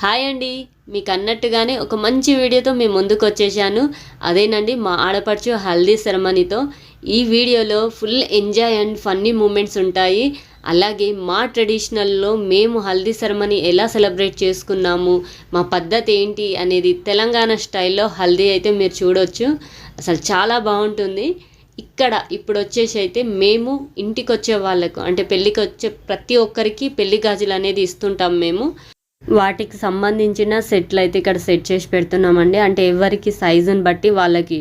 Hi అండి, మీకు అన్నట్టుగానే ఒక మంచి వీడియోతో మేము ముందుకు వచ్చేసాను. అదేనండి మా ఆడపడుచు హల్దీ సెరమనీతో. ఈ వీడియోలో full enjoy and funny moments ఉంటాయి. అలాగే మా ట్రెడిషనల్లో మేము హల్దీ సెరమనీ ఎలా సెలబ్రేట్ చేసుకున్నాము, మా పద్ధతి ఏంటి అనేది తెలంగాణ స్టైల్లో హల్దీ అయితే మీరు చూడొచ్చు. అసలు చాలా బాగుంటుంది. ఇక్కడ ఇప్పుడు వచ్చేసి అయితే మేము ఇంటికి వచ్చే వాళ్ళకు అంటే పెళ్ళికి వచ్చే ప్రతి ఒక్కరికి పెళ్లి గాజులు అనేది ఇస్తుంటాం మేము. వాటికి సంబంధించిన సెట్లు అయితే ఇక్కడ సెట్ చేసి పెడుతున్నామండి. అంటే ఎవరికి సైజుని బట్టి వాళ్ళకి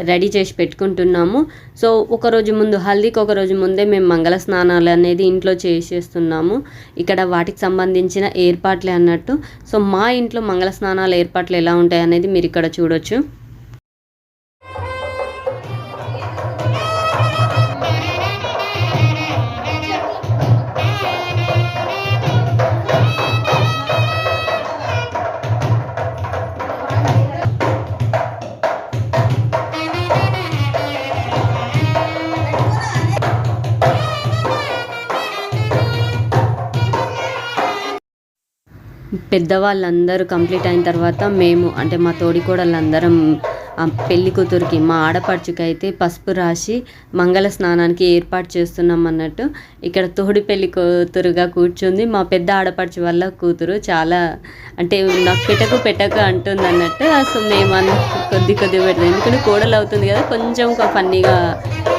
రెడీ చేసి పెట్టుకుంటున్నాము. సో ఒకరోజు ముందు హల్దీకి ఒకరోజు ముందే మేము మంగళ స్నానాలు అనేది ఇంట్లో చేసేస్తున్నాము. ఇక్కడ వాటికి సంబంధించిన ఏర్పాట్లే అన్నట్టు. సో మా ఇంట్లో మంగళ స్నానాల ఏర్పాట్లు ఎలా ఉంటాయి అనేది మీరు ఇక్కడ చూడొచ్చు. పెద్దవాళ్ళందరూ కంప్లీట్ అయిన తర్వాత మేము అంటే మా తోడికోడళ్ళందరం పెళ్లి కూతురికి మా ఆడపడుచుకి అయితే పసుపు రాసి మంగళ స్నానానికి ఏర్పాటు చేస్తున్నాం అన్నట్టు. ఇక్కడ తోడి పెళ్లి కూతురుగా కూర్చుంది మా పెద్ద ఆడపడుచు వాళ్ళ కూతురు. చాలా అంటే నాకు పెట్టకు అంటుంది అన్నట్టు. సో మేము కొద్ది పెడతాం, ఎందుకంటే కోడలు అవుతుంది కదా, కొంచెం ఫన్నీగా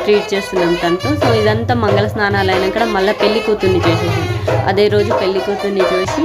ట్రీట్ చేస్తున్నాం తనతో. సో ఇదంతా మంగళ స్నానాలు అయినాక మళ్ళీ పెళ్లి కూతుర్ని చేసేసి అదే రోజు పెళ్లి కూతుర్ని చూసి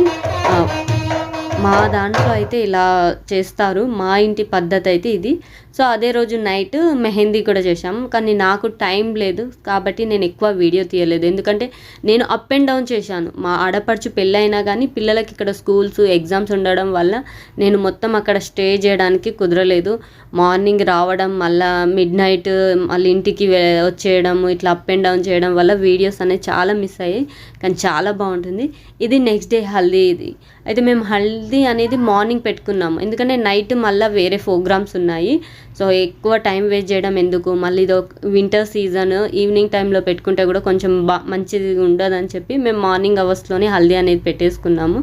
మా దాంట్లో అయితే ఇలా చేస్తారు. మా ఇంటి పద్ధతి అయితే ఇది. సో అదే రోజు నైట్ మెహందీ కూడా చేశాము. కానీ నాకు టైం లేదు కాబట్టి నేను ఎక్కువ వీడియో తీయలేదు, ఎందుకంటే నేను అప్ అండ్ డౌన్ చేశాను. మా ఆడపడుచు పెళ్ళైనా కానీ పిల్లలకి ఇక్కడ స్కూల్స్ ఎగ్జామ్స్ ఉండడం వల్ల నేను మొత్తం అక్కడ స్టే చేయడానికి కుదరలేదు. మార్నింగ్ రావడం, మళ్ళీ మిడ్ నైట్ మళ్ళీ ఇంటికి వచ్చేయడం, ఇట్లా అప్ అండ్ డౌన్ చేయడం వల్ల వీడియోస్ అనేవి చాలా మిస్ అయ్యాయి. కానీ చాలా బాగుంటుంది. ఇది నెక్స్ట్ డే హల్దీ. ఇది అయితే మేము హల్దీ అనేది మార్నింగ్ పెట్టుకున్నాము, ఎందుకంటే నైట్ మళ్ళీ వేరే ప్రోగ్రామ్స్ ఉన్నాయి. సో ఎక్కువ టైం వేస్ట్ చేయడం ఎందుకు, మళ్ళీ ఇది వింటర్ సీజన్ ఈవినింగ్ టైంలో పెట్టుకుంటే కూడా కొంచెం మంచిది ఉండదని చెప్పి మేము మార్నింగ్ అవర్స్లోనే హల్దీ అనేది పెట్టేసుకున్నాము.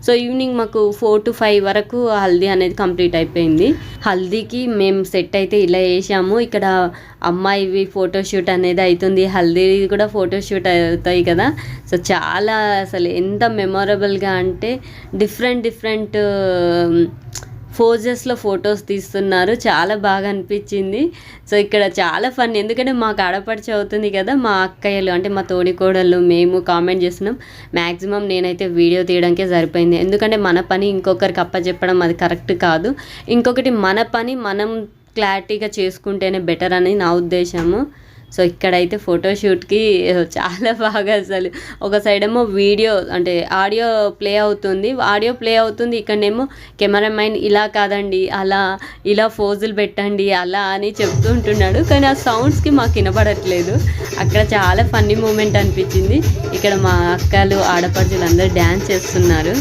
సో ఈవినింగ్ మాకు 4 to 5 వరకు హల్దీ అనేది కంప్లీట్ అయిపోయింది. హల్దీకి మేము సెట్ అయితే ఇలా వేసాము. ఇక్కడ అమ్మాయివి ఫోటోషూట్ అనేది అవుతుంది, హల్దీ కూడా ఫోటోషూట్ అవుతాయి కదా. సో చాలా అసలు ఎంత మెమొరబుల్గా అంటే డిఫరెంట్ పోజెస్లో ఫొటోస్ తీస్తున్నారు. చాలా బాగా అనిపించింది. సో ఇక్కడ చాలా ఫన్, ఎందుకంటే మాకు ఆడపడిచి అవుతుంది కదా, మా అక్కయ్యలు అంటే మా తోడికోడళ్ళు మేము కామెంట్ చేస్తున్నాం. మ్యాక్సిమం నేనైతే వీడియో తీయడానికే సరిపోయింది, ఎందుకంటే మన పని ఇంకొకరికి అప్పచెప్పడం అది కరెక్ట్ కాదు. ఇంకొకటి మన పని మనం క్లారిటీగా చేసుకుంటేనే బెటర్ అని నా ఉద్దేశము. సో ఇక్కడైతే ఫోటోషూట్కి చాలా బాగా అసలు ఒక సైడ్ ఏమో వీడియో అంటే ఆడియో ప్లే అవుతుంది, ఇక్కడనేమో కెమెరామెన్ ఇలా కాదండి అలా, ఇలా ఫోజులు పెట్టండి అలా అని చెప్తూ ఉంటున్నాడు. కానీ ఆ సౌండ్స్కి మాకు వినపడట్లేదు. అక్కడ చాలా ఫన్నీ మూమెంట్ అనిపించింది. ఇక్కడ మా అక్కలు ఆడపడుచులు అందరూ డ్యాన్స్ చేస్తున్నారు.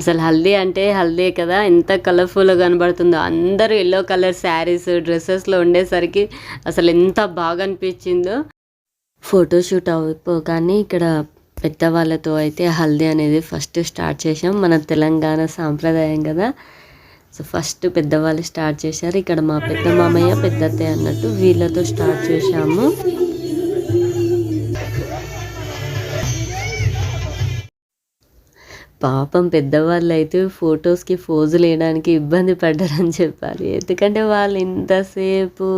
అసలు హల్దీ అంటే హల్దీ కదా, ఎంత కలర్ఫుల్గా కనబడుతుందో. అందరూ ఎల్లో కలర్ శారీస్ డ్రెస్సెస్లో ఉండేసరికి అసలు ఎంత బాగా అనిపించిందో. ఫోటోషూట్ అయిపోగానే ఇక్కడ పెద్దవాళ్ళతో అయితే హల్దీ అనేది ఫస్ట్ స్టార్ట్ చేసాం. మన తెలంగాణ సాంప్రదాయం కదా. సో ఫస్ట్ పెద్దవాళ్ళు స్టార్ట్ చేశారు. ఇక్కడ మా పెద్ద మామయ్య పెద్దత్తయ్య అన్నట్టు వీళ్ళతో స్టార్ట్ చేశాము. పాపం పెద్దవాళ్ళు అయితే ఫొటోస్కి ఫోజులు వేయడానికి ఇబ్బంది పడ్డారని చెప్పాలి, ఎందుకంటే వాళ్ళు ఇంతసేపు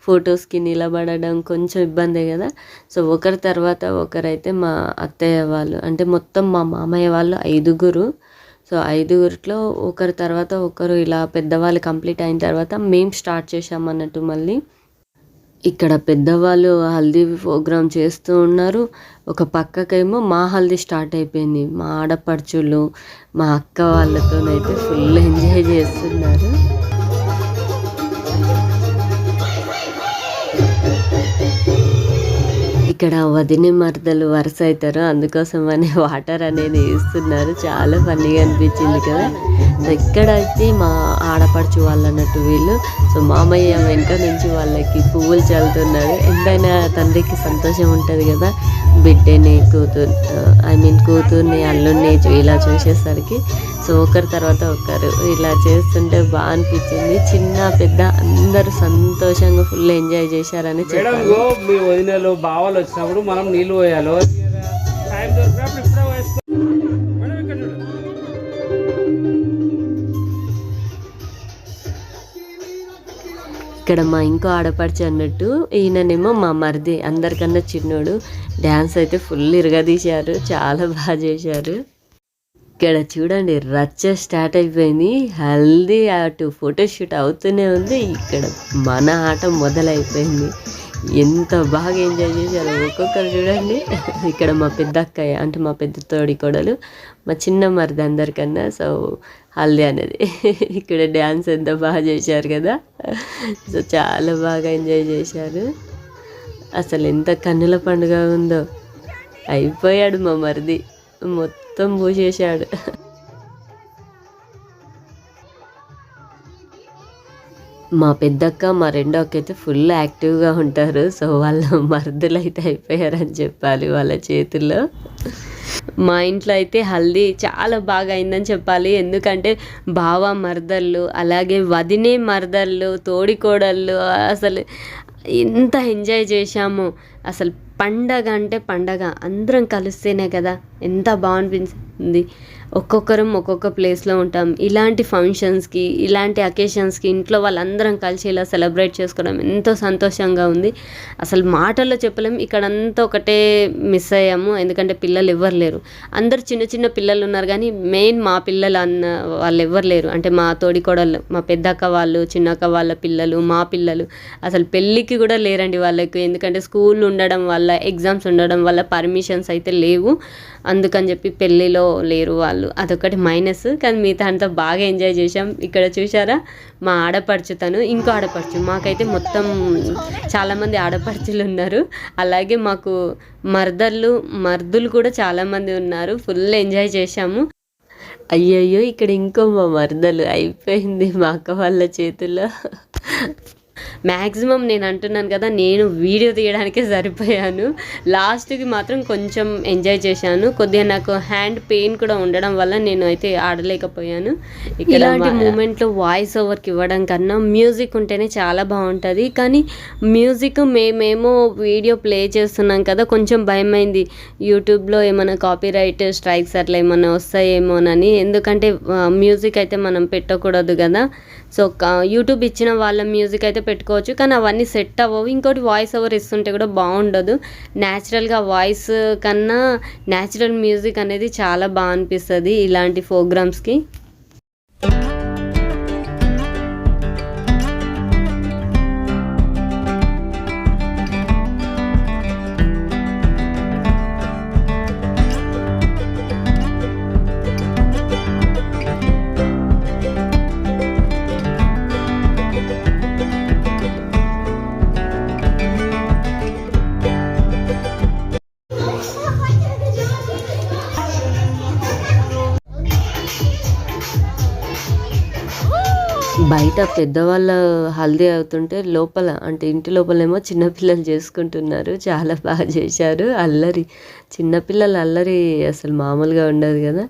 ఫొటోస్కి నిలబడడం కొంచెం ఇబ్బందే కదా. సో ఒకరి తర్వాత ఒకరైతే మా అత్తయ్య వాళ్ళు అంటే మొత్తం మా మామయ్య వాళ్ళు 5గురు. సో 5గురిలో ఒకరి తర్వాత ఒకరు ఇలా పెద్దవాళ్ళు కంప్లీట్ అయిన తర్వాత మేము స్టార్ట్ చేసామన్నట్టు. మళ్ళీ ఇక్కడ పెద్దవాళ్ళు హల్దీ ప్రోగ్రామ్ చేస్తూ ఉన్నారు. ఒక పక్కకేమో మా హల్దీ స్టార్ట్ అయిపోయింది. మా ఆడపడుచులు మా అక్క వాళ్ళతోనైతే ఫుల్ ఎంజాయ్ చేస్తున్నారు. ఇక్కడ వదిన మరదలు వరుస అవుతారు, అందుకోసమని వాటర్ అనేది ఇస్తున్నారు. చాలా ఫన్నీగా అనిపించింది కదా. సో ఇక్కడ అయితే మా ఆడపడుచు వాళ్ళు అన్నట్టు వీళ్ళు. సో మామయ్య వెనక నుంచి వాళ్ళకి పువ్వులు చల్లుతున్నారు. ఎంతైనా తండ్రికి సంతోషం ఉంటుంది కదా, బిడ్డని కూతుర్ని అల్లుడిని ఇలా చూసేసరికి. సో ఒకరి తర్వాత ఒకరు ఇలా చేస్తుంటే బాగా అనిపించింది. చిన్న పెద్ద అందరూ సంతోషంగా ఫుల్ ఎంజాయ్ చేశారని చెప్పారు. మీ వదినలు బావలు వచ్చినప్పుడు మనం నీళ్ళు పోయాలి. ఇక్కడ మా ఇంకో ఆడపడిచి అన్నట్టు ఈయననేమో మా మరిది, అందరికన్నా చిన్నోడు. డ్యాన్స్ అయితే ఫుల్ ఇరగదీశారు, చాలా బాగా చేశారు. ఇక్కడ చూడండి రచ్చ స్టార్ట్ అయిపోయింది. హల్దీ అటు ఫోటోషూట్ అవుతూనే ఉంది, ఇక్కడ మన ఆట మొదలైపోయింది. ఎంత బాగా ఎంజాయ్ చేశారు ఒక్కొక్కరు చూడండి. ఇక్కడ మా పెద్ద అక్కయ్య అంటే మా పెద్ద తోడి కోడలు, మా చిన్న మరిది అందరికన్నా. సో హల్దీ అనేది ఇక్కడ డ్యాన్స్ ఎంత బాగా చేశారు కదా. సో చాలా బాగా ఎంజాయ్ చేశారు. అసలు ఎంత కన్నుల పండుగ ఉందో. అయిపోయాడు మా మరిది, మొత్తం పూసేశాడు. మా పెద్దక్క మా రెండో అక్క అయితే ఫుల్ యాక్టివ్గా ఉంటారు. సో వాళ్ళ మరుదులు అయితే అయిపోయారని చెప్పాలి వాళ్ళ చేతుల్లో. మా ఇంట్లో అయితే హల్దీ చాలా బాగా అయిందని చెప్పాలి. ఎందుకంటే బావ మరదళ్ళు, అలాగే వదినే మరదళ్ళు, తోడికోడళ్ళు, అసలు ఎంత ఎంజాయ్ చేశాము. అసలు పండగ అంటే పండగ, అందరం కలిస్తేనే కదా ఎంత బాగా అనిపించింది. ఒక్కొక్కరం ఒక్కొక్క ప్లేస్లో ఉంటాం. ఇలాంటి ఫంక్షన్స్కి, ఇలాంటి అకేషన్స్కి ఇంట్లో వాళ్ళందరం కలిసి ఇలా సెలబ్రేట్ చేసుకోవడం ఎంతో సంతోషంగా ఉంది. అసలు మాటల్లో చెప్పలేము. ఇక్కడంతా ఒకటే మిస్ అయ్యాము, ఎందుకంటే పిల్లలు ఎవ్వరు లేరు. అందరు చిన్న చిన్న పిల్లలు ఉన్నారు, కానీ మెయిన్ మా పిల్లలు అన్న వాళ్ళు ఎవ్వరు లేరు. అంటే మా తోడికోడళ్ళు, మా పెద్దక్క వాళ్ళు, చిన్నక్క వాళ్ళ పిల్లలు, మా పిల్లలు అసలు పెళ్ళికి కూడా లేరండి వాళ్ళకి. ఎందుకంటే స్కూల్ ఉండడం వల్ల, ఎగ్జామ్స్ ఉండడం వల్ల పర్మిషన్స్ అయితే లేవు. అందుకని చెప్పి పెళ్ళిలో లేరు వాళ్ళు, అదొకటి మైనస్. కానీ మిగతా అంతా బాగా ఎంజాయ్ చేసాం. ఇక్కడ చూసారా మా ఆడపడుచుతను, ఇంకో ఆడపడుచు. మాకైతే మొత్తం చాలామంది ఆడపడుచులు ఉన్నారు. అలాగే మాకు మర్దులు కూడా చాలామంది ఉన్నారు. ఫుల్ ఎంజాయ్ చేశాము. అయ్యయ్యో ఇక్కడ ఇంకో మా మరదలు అయిపోయింది మా అక్క వాళ్ళ చేతుల్లో. మ్యాక్సిమం నేను అంటున్నాను కదా, నేను వీడియో తీయడానికే సరిపోయాను. లాస్ట్కి మాత్రం కొంచెం ఎంజాయ్ చేశాను. కొద్దిగా నాకు హ్యాండ్ పెయిన్ కూడా ఉండడం వల్ల నేను అయితే ఆడలేకపోయాను. ఇలాంటి మూమెంట్లో వాయిస్ ఓవర్కి ఇవ్వడం కన్నా మ్యూజిక్ ఉంటేనే చాలా బాగుంటుంది. కానీ మ్యూజిక్ మేమేమో వీడియో ప్లే చేస్తున్నాం కదా, కొంచెం భయమైంది యూట్యూబ్లో ఏమైనా కాపీరైట్ స్ట్రైక్స్ అట్లా ఏమైనా వస్తాయేమోనని. ఎందుకంటే మ్యూజిక్ అయితే మనం పెట్టకూడదు కదా. సో యూట్యూబ్ ఇచ్చిన వాళ్ళ మ్యూజిక్ అయితే పెట్టుకోవచ్చు, కానీ అవన్నీ సెట్ అవ్వవు. ఇంకోటి వాయిస్ ఓవర్ ఇస్తుంటే కూడా బాగుండదు. న్యాచురల్గా వాయిస్ కన్నా న్యాచురల్ మ్యూజిక్ అనేది చాలా బాగా అనిపిస్తుంది ఇలాంటి ప్రోగ్రామ్స్కి. బయట పెద్దవాళ్ళ హల్దీ అవుతుంటే లోపల అంటే ఇంటి లోపలేమో చిన్నపిల్లలు చేసుకుంటున్నారు. చాలా బాగా చేశారు. అల్లరి, చిన్నపిల్లల అల్లరి అసలు మామూలుగా ఉండదు కదా.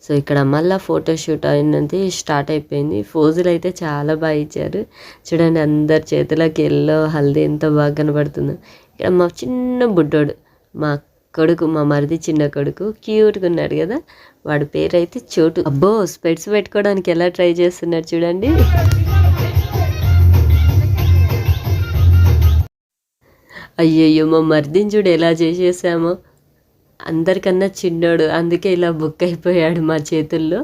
సో ఇక్కడ మళ్ళీ ఫోటోషూట్ అయినది స్టార్ట్ అయిపోయింది. ఫోజులు అయితే చాలా బాగా ఇచ్చారు. చూడండి అందరి చేతులకి ఎల్లో హల్దీ ఎంత బాగా కనబడుతుందో. ఇక్కడ మా చిన్న బుడ్డోడు, మా కొడుకు, మా మరిది చిన్న కొడుకు క్యూట్గా ఉన్నాడు కదా, వాడి పేరు అయితే చోటు. అబ్బో స్పెట్స్ పెట్టుకోవడానికి ఎలా ట్రై చేస్తున్నాడు చూడండి. అయ్యయ్యో మా మరిదిని చూడు ఎలా చేసేసామో. అందరికన్నా చిన్నోడు, అందుకే ఇలా బుక్ అయిపోయాడు మా చేతుల్లో.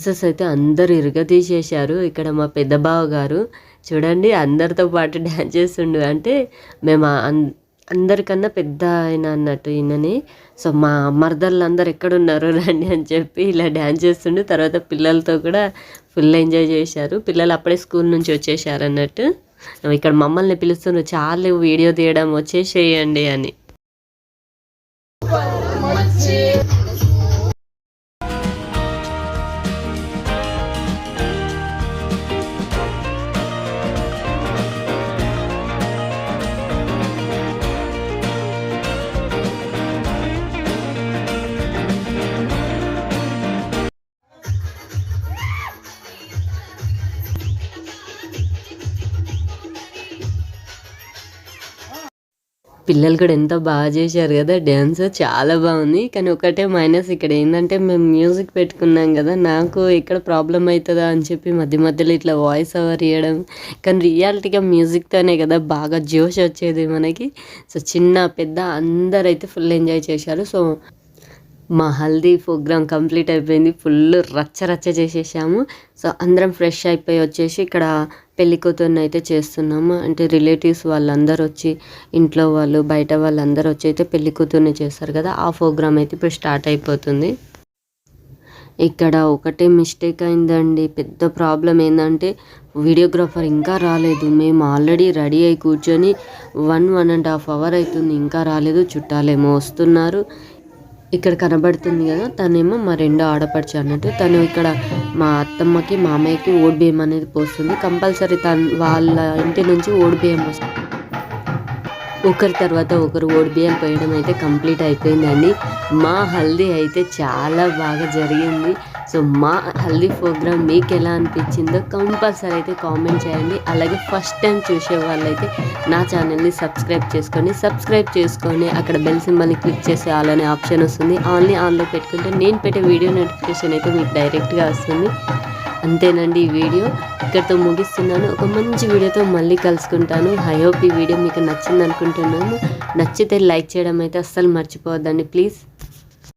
డ్యాన్సెస్ అయితే అందరు ఇరగదీసేశారు. ఇక్కడ మా పెద్ద బావ గారు చూడండి అందరితో పాటు డ్యాన్స్ చేస్తుండు. అంటే మేము అందరికన్నా పెద్ద ఆయన అన్నట్టు ఈయనని. సో మా మరదళ్ళు ఎక్కడున్నారు రండి అని చెప్పి ఇలా డ్యాన్స్ చేస్తుండే. తర్వాత పిల్లలతో కూడా ఫుల్ ఎంజాయ్ చేశారు. పిల్లలు అప్పుడే స్కూల్ నుంచి వచ్చేసారు అన్నట్టు. ఇక్కడ మమ్మల్ని పిలుస్తున్నారు, చాలు వీడియో తీయడం వచ్చేసేయండి అని. పిల్లలు కూడా ఎంత బాగా చేశారు కదా డ్యాన్స్, చాలా బాగుంది. కానీ ఒకటే మైనస్ ఇక్కడ ఏంటంటే మేము మ్యూజిక్ పెట్టుకున్నాం కదా, నాకు ఎక్కడ ప్రాబ్లం అవుతుందా అని చెప్పి మధ్య మధ్యలో ఇట్లా వాయిస్ ఓవర్ ఇవ్వడం. కానీ రియాలిటీగా మ్యూజిక్తోనే కదా బాగా జోష్ వచ్చేది మనకి. సో చిన్న పెద్ద అందరైతే ఫుల్ ఎంజాయ్ చేశారు. సో మా హల్దీ ప్రోగ్రామ్ కంప్లీట్ అయిపోయింది. ఫుల్ రచ్చ చేసేసాము. సో అందరం ఫ్రెష్ అయిపోయి వచ్చేసి ఇక్కడ పెళ్లి కూతుర్ని అయితే చేస్తున్నాము. అంటే రిలేటివ్స్ వాళ్ళందరూ వచ్చి, ఇంట్లో వాళ్ళు బయట వాళ్ళందరూ వచ్చి అయితే పెళ్లి కూతుర్ని చేస్తారు కదా, ఆ ప్రోగ్రామ్ అయితే ఇప్పుడు స్టార్ట్ అయిపోతుంది. ఇక్కడ ఒకటే మిస్టేక్ అయిందండి. పెద్ద ప్రాబ్లం ఏంటంటే వీడియోగ్రాఫర్ ఇంకా రాలేదు. మేము ఆల్రెడీ రెడీ అయి కూర్చొని 1.5 hours అవుతుంది, ఇంకా రాలేదు. చుట్టాలేమో వస్తున్నారు. ఇక్కడ కనబడుతుంది కదా, తనేమో మా రెండో ఆడపడుచు అన్నట్టు. తను ఇక్కడ మా అత్తమ్మకి మామయ్యకి ఓడి బియ్యం అనేది పోస్తుంది. కంపల్సరీ వాళ్ళ ఇంటి నుంచి ఓడి బియ్యం వస్తుంది. ఒకరి తర్వాత ఒకరు ఓడి బియ్యం పోయడం అయితే కంప్లీట్ అయిపోయిందండి. మా హల్దీ అయితే చాలా బాగా జరిగింది. సో మా హల్దీ ప్రోగ్రామ్ మీకు ఎలా అనిపించిందో కంపల్సరీ అయితే కామెంట్ చేయండి. అలాగే ఫస్ట్ టైం చూసే వాళ్ళైతే నా ఛానల్ని సబ్స్క్రైబ్ చేసుకొని అక్కడ బెల్ సింబల్ని క్లిక్ చేసి ఆల్ అనే ఆప్షన్ వస్తుంది. ఆన్లో పెట్టుకుంటే నేను పెట్టే వీడియో నోటిఫికేషన్ అయితే మీకు డైరెక్ట్గా వస్తుంది. అంతేనండి, ఈ వీడియో ఇక్కడితో ముగిస్తున్నాను. ఒక మంచి వీడియోతో మళ్ళీ కలుసుకుంటాను. ఐ హోప్ ఈ వీడియో మీకు నచ్చింది అనుకుంటున్నాను. నచ్చితే లైక్ చేయడం అయితే అస్సలు మర్చిపోవద్దండి ప్లీజ్.